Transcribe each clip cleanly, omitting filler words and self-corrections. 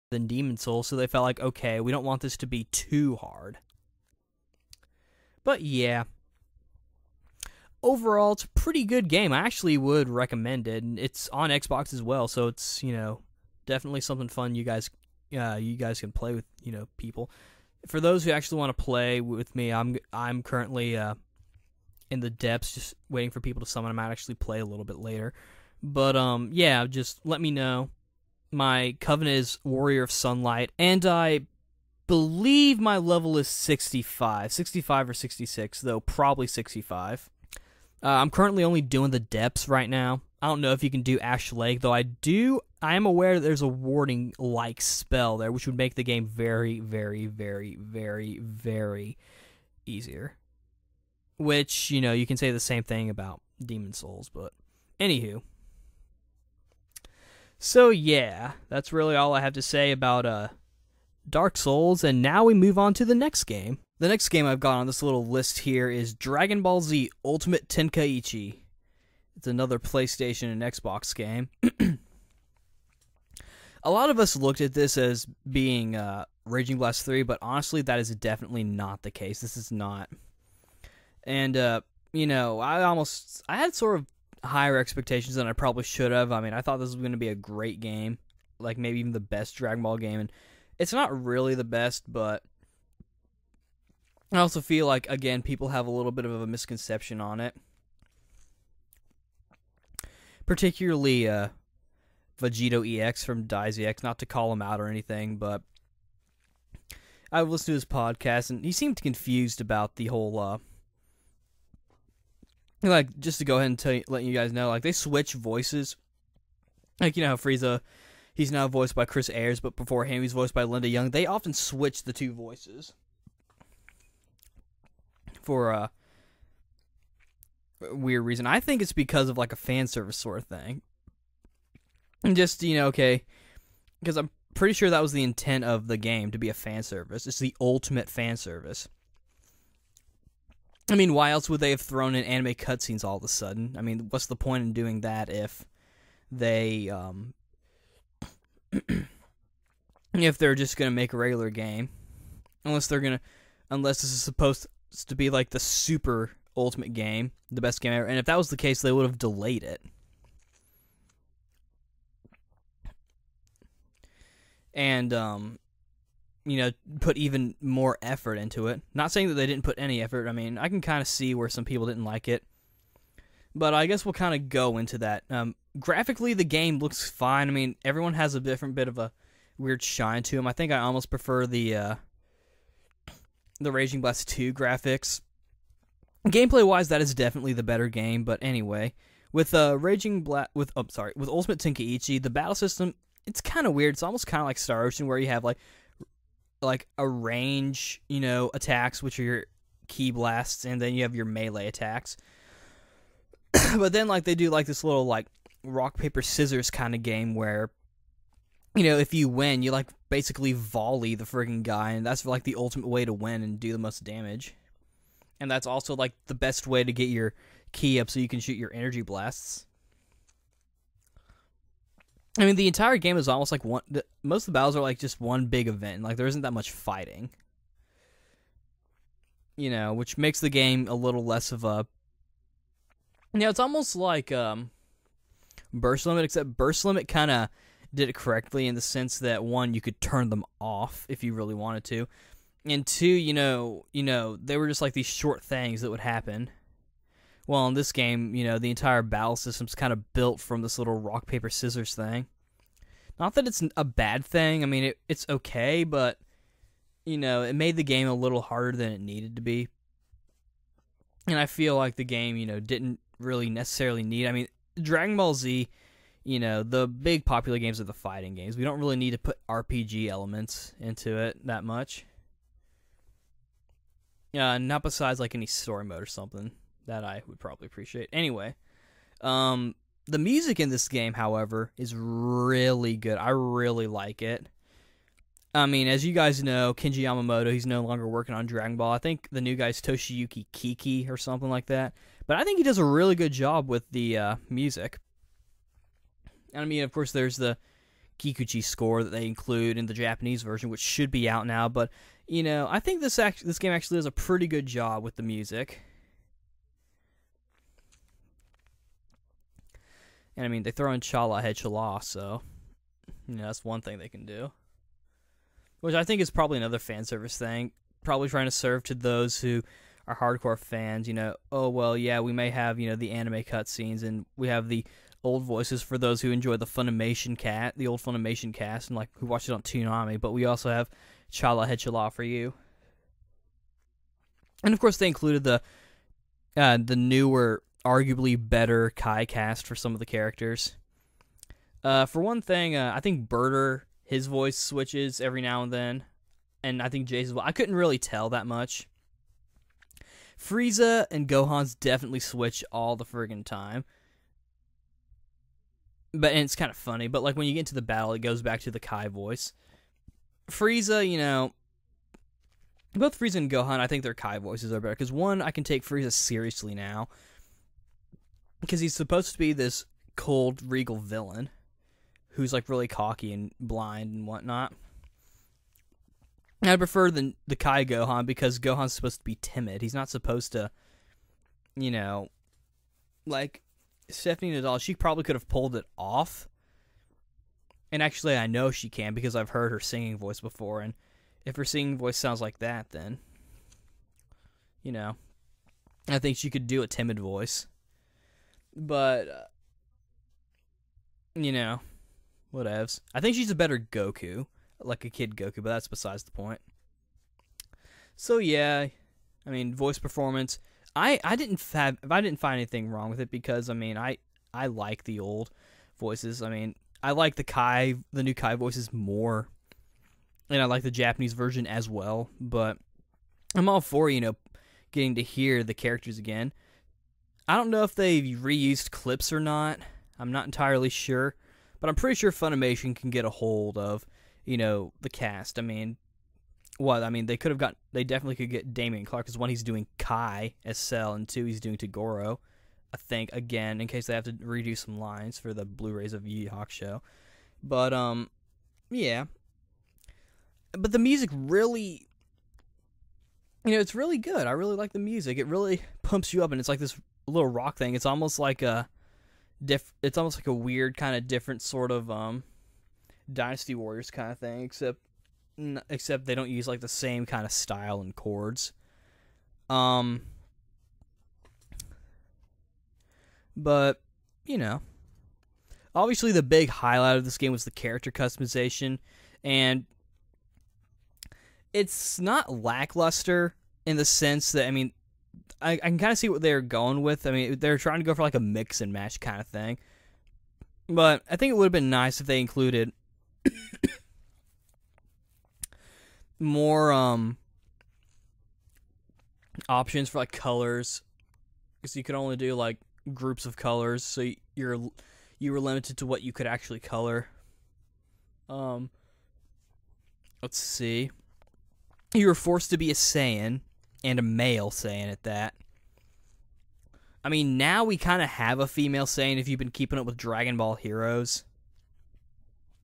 than Demon Souls, so they felt like, okay, we don't want this to be too hard. But yeah, overall, it's a pretty good game. I actually would recommend it, and it's on Xbox as well, so it's, definitely something fun you guys can play with, people. For those who actually want to play with me, I'm currently in the depths, just waiting for people to summon. I might actually play a little bit later. But yeah, just let me know. My covenant is Warrior of Sunlight, and I believe my level is 65 or 66, though probably 65. I'm currently only doing the depths right now. I don't know if you can do Ash Lake, though I am aware that there's a warding-like spell there, which would make the game very, very, very, very, very easier. Which, you can say the same thing about Demon Souls, but anywho. So yeah, that's really all I have to say about Dark Souls, and now we move on to the next game. The next game I've got on this little list here is Dragon Ball Z Ultimate Tenkaichi. It's another PlayStation and Xbox game. A lot of us looked at this as being Raging Blast 3, but honestly, that is definitely not the case. This is not. And, I had sort of higher expectations than I probably should have. I mean, I thought this was going to be a great game, like maybe even the best Dragon Ball game, and it's not really the best, but I also feel like, again, people have a little bit of a misconception on it. Particularly Vegito EX from DaisyX, not to call him out or anything, but I've listened to his podcast, and he seemed confused about the whole, just to go ahead and let you guys know, they switch voices. How Frieza, he's now voiced by Chris Ayers, but before him, he's voiced by Linda Young. They often switch the two voices for a weird reason. I think it's because of, a fan service sort of thing. And just, okay, because I'm pretty sure that was the intent of the game, to be a fan service. It's the ultimate fan service. I mean, why else would they have thrown in anime cutscenes all of a sudden? I mean, what's the point in doing that if they, if they're just gonna make a regular game? Unless this is supposed to be the super ultimate game, the best game ever. And if that was the case, they would have delayed it. And, put even more effort into it. Not saying that they didn't put any effort. I mean, I can kind of see where some people didn't like it. But I guess we'll kind of go into that. Graphically, the game looks fine. I mean, everyone has a different bit of a weird shine to them. I think I almost prefer the Raging Blast 2 graphics. Gameplay-wise, that is definitely the better game. But anyway, with with Ultimate Tenkaichi, the battle system, it's kind of weird. It's almost kind of like Star Ocean, where you have a range, attacks, which are your key blasts, and then you have your melee attacks. But then, they do, this little, rock, paper, scissors kind of game where, if you win, you, basically volley the friggin' guy, and that's, the ultimate way to win and do the most damage. And that's also, the best way to get your key up so you can shoot your energy blasts. I mean, the entire game is almost most of the battles are just one big event. There isn't that much fighting. Which makes the game a little less of a... it's almost like Burst Limit, except Burst Limit kind of did it correctly in the sense that, one, you could turn them off if you really wanted to. And two, they were just these short things that would happen. Well, in this game, the entire battle system's kind of built from this little rock, paper, scissors thing. Not that it's a bad thing. I mean, it's okay, but, it made the game a little harder than it needed to be. And I feel like the game, didn't really necessarily need... I mean, Dragon Ball Z, the big popular games are the fighting games. We don't really need to put RPG elements into it that much. Not besides, any story mode or something that I would probably appreciate. Anyway, the music in this game, however, is really good. I really like it. I mean, as you guys know, Kenji Yamamoto, he's no longer working on Dragon Ball. I think the new guy's Toshiyuki Kiki or something like that. But I think he does a really good job with the music. And I mean, of course, there's the Kikuchi score that they include in the Japanese version, which should be out now. But I think this game actually does a pretty good job with the music. And I mean, they throw in Chala Head Chala, so that's one thing they can do. Which I think is probably another fan service thing. Probably trying to serve to those who are hardcore fans. Oh well, yeah, we may have the anime cutscenes, and we have the old voices for those who enjoy the old Funimation cast, and like who watch it on Toonami. But we also have Chala Head Chala for you. And of course, they included the newer, arguably better Kai cast for some of the characters. For one thing, I think Birder, his voice switches every now and then, and I think Jay's. I couldn't really tell that much. Frieza and Gohan's definitely switch all the friggin' time. And it's kind of funny, but like when you get into the battle, it goes back to the Kai voice. Frieza, both Frieza and Gohan, I think their Kai voices are better. Because one, I can take Frieza seriously now. Because he's supposed to be this cold, regal villain who's like really cocky and blind and whatnot. I prefer the Kai Gohan because Gohan's supposed to be timid. He's not supposed to, like Stephanie Nadal. She probably could have pulled it off. And actually, I know she can because I've heard her singing voice before. And if her singing voice sounds like that, then, I think she could do a timid voice. But, whatevs. I think she's a better Goku. Like a kid Goku, but that's besides the point. So yeah, I mean, voice performance. I didn't find anything wrong with it because I like the old voices. I mean, I like the new Kai voices more, and I like the Japanese version as well. But I'm all for getting to hear the characters again. I don't know if they've reused clips or not. I'm not entirely sure, but I'm pretty sure Funimation can get a hold of the cast. I mean, they definitely could get Damian Clark, because one, he's doing Kai as Cell, and two, he's doing Togoro, I think, again, in case they have to redo some lines for the Blu-rays of Yu Yu Hakusho. But, yeah. But the music really, it's really good. I really like the music. It really pumps you up, and it's like this little rock thing. It's almost like a weird kind of different sort of, Dynasty Warriors kind of thing, except they don't use like the same kind of style and chords. But obviously the big highlight of this game was the character customization, and it's not lackluster in the sense that I can kind of see what they're going with. They're trying to go for like a mix and match kind of thing, but I think it would have been nice if they included more options for like colors, because you could only do like groups of colors, so you were limited to what you could actually color. Let's see. You were forced to be a Saiyan, and a male Saiyan at that. Now we kind of have a female Saiyan if you've been keeping up with Dragon Ball Heroes,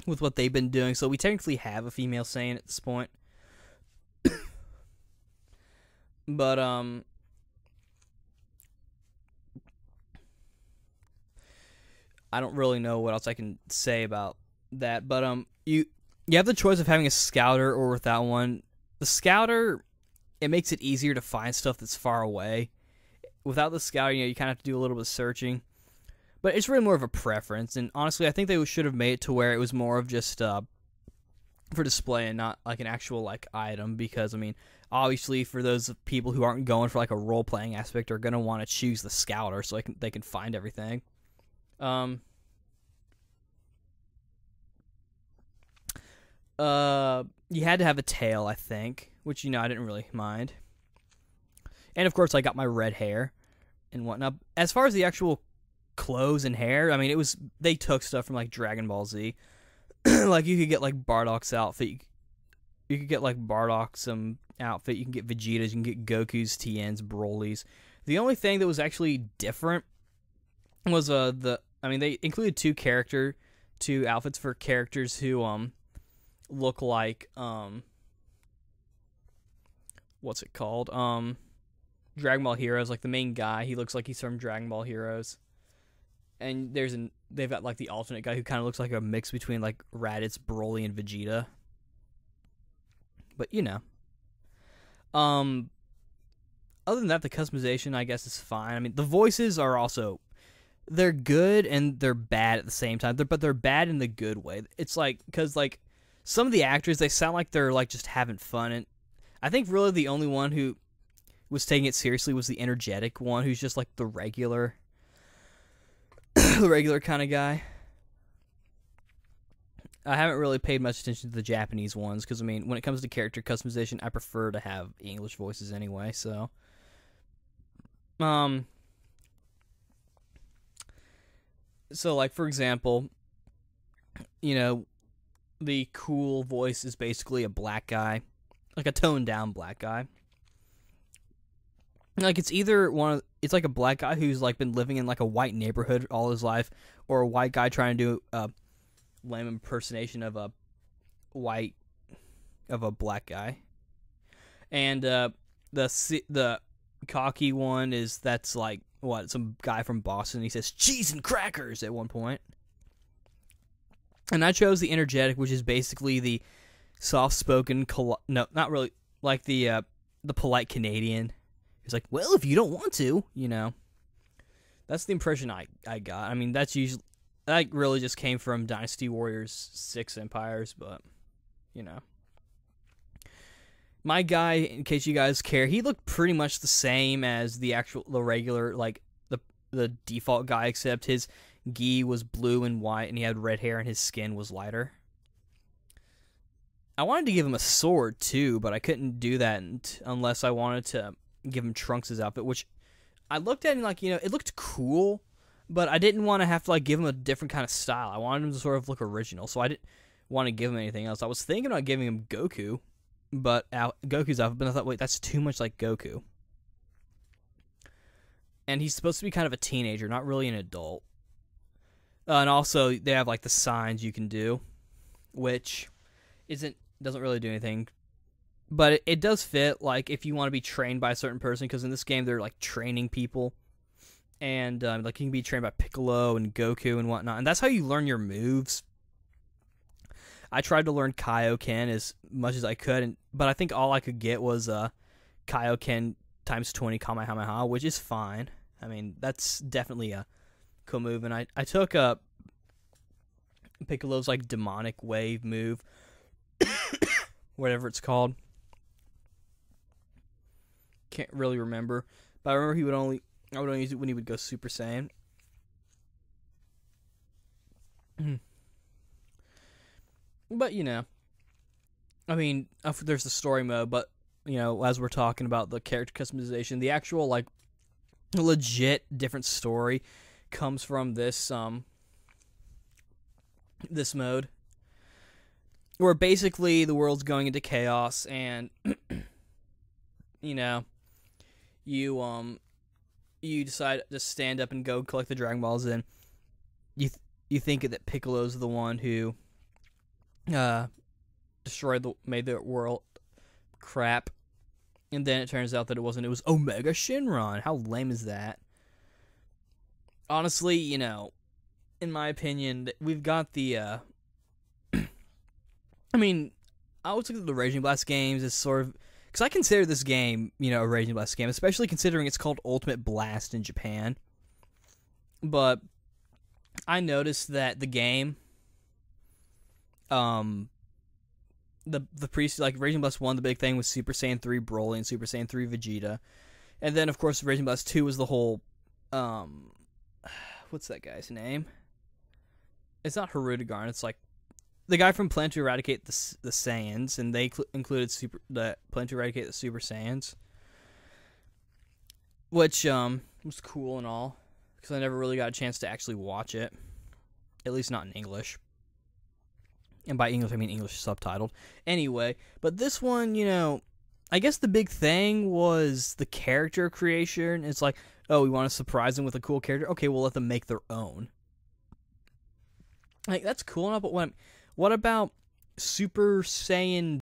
with what they've been doing, so we technically have a female Saiyan at this point. But I don't really know what else I can say about that. But you have the choice of having a scouter or without one. The scouter, it makes it easier to find stuff that's far away. Without the scouter, you kind of have to do a little bit of searching. But it's really more of a preference, and honestly, I think they should have made it to where it was more of just for display and not like an actual like item, because obviously for those people who aren't going for like a role-playing aspect are going to want to choose the scouter so they can find everything. You had to have a tail, I think, which I didn't really mind. And of course I got my red hair and whatnot. As far as the actual clothes and hair, they took stuff from like Dragon Ball Z. Like you could get like Bardock's outfit, you could get like Bardock's outfit, you can get Vegeta's, you can get Goku's, Tien's, Broly's. The only thing that was actually different was they included two to outfits for characters who look like what's it called? Dragon Ball Heroes, like the main guy, he looks like he's from Dragon Ball Heroes. And they've got like the alternate guy who kind of looks like a mix between like Raditz, Broly, and Vegeta. But other than that, the customization I guess is fine. I mean, the voices are also, they're good and they're bad at the same time. But they're bad in the good way. It's like, because like some of the actors, they sound like they're like just having fun, and I think really the only one who was taking it seriously was the energetic one, who's just like the regular the regular kind of guy. I haven't really paid much attention to the Japanese ones because, I mean, when it comes to character customization, I prefer to have English voices anyway, so so like for example, the cool voice is basically a black guy, like a toned down black guy. Like it's either it's like a black guy who's like been living in like a white neighborhood all his life, or a white guy trying to do a lame impersonation of a black guy. And the cocky one that's like some guy from Boston. He says cheese and crackers at one point. And I chose the energetic, which is basically the soft-spoken, no, not really, like the polite Canadian. He's like, well, if you don't want to, That's the impression I got. I mean, that really just came from Dynasty Warriors 6 Empires, but, My guy, in case you guys care, he looked pretty much the same as the regular, like, the default guy, except his gi was blue and white, and he had red hair, and his skin was lighter. I wanted to give him a sword, too, but I couldn't do that unless I wanted to give him Trunks' outfit, which I looked at and, like, it looked cool, but I didn't want to have to, like, give him a different kind of style. I wanted him to sort of look original, so I didn't want to give him anything else. I was thinking about giving him Goku's outfit, but I thought, wait, that's too much like Goku. And he's supposed to be kind of a teenager, not really an adult. And also, they have, like, the signs you can do, which doesn't really do anything. But it does fit, like, if you want to be trained by a certain person, because in this game, they're, like, training people. And, like, you can be trained by Piccolo and Goku and whatnot. And that's how you learn your moves. I tried to learn Kaioken as much as I could, but I think all I could get was Kaioken times 20 Kamehameha, which is fine. I mean, that's definitely a cool move. And I took Piccolo's, like, demonic wave move, whatever it's called. Can't really remember, but I remember I would only use it when he would go Super Saiyan. But, I mean, there's the story mode, but, as we're talking about the character customization, the actual, like, legit different story comes from this mode, where basically the world's going into chaos, and, you decide to stand up and go collect the Dragon Balls, and you think that Piccolo's the one who made the world crap, and then it turns out that it wasn't. It was Omega Shenron. How lame is that? Honestly, in my opinion, we've got the I mean, I always look at the Raging Blast games as sort of, because I consider this game, a Raging Blast game, especially considering it's called Ultimate Blast in Japan. But I noticed that the game, the like Raging Blast 1, the big thing was Super Saiyan 3 Broly and Super Saiyan 3 Vegeta. And then, of course, Raging Blast 2 was the whole, what's that guy's name? It's not Hirudegarn, it's like the guy from Plan to Eradicate the Saiyans, and they included Plan to Eradicate the Super Saiyans, which was cool and all, because I never really got a chance to actually watch it, at least not in English. And by English, I mean English subtitled. Anyway, but this one, I guess the big thing was the character creation. It's like, oh, we want to surprise them with a cool character? Okay, we'll let them make their own. Like, that's cool enough, but what about Super Saiyan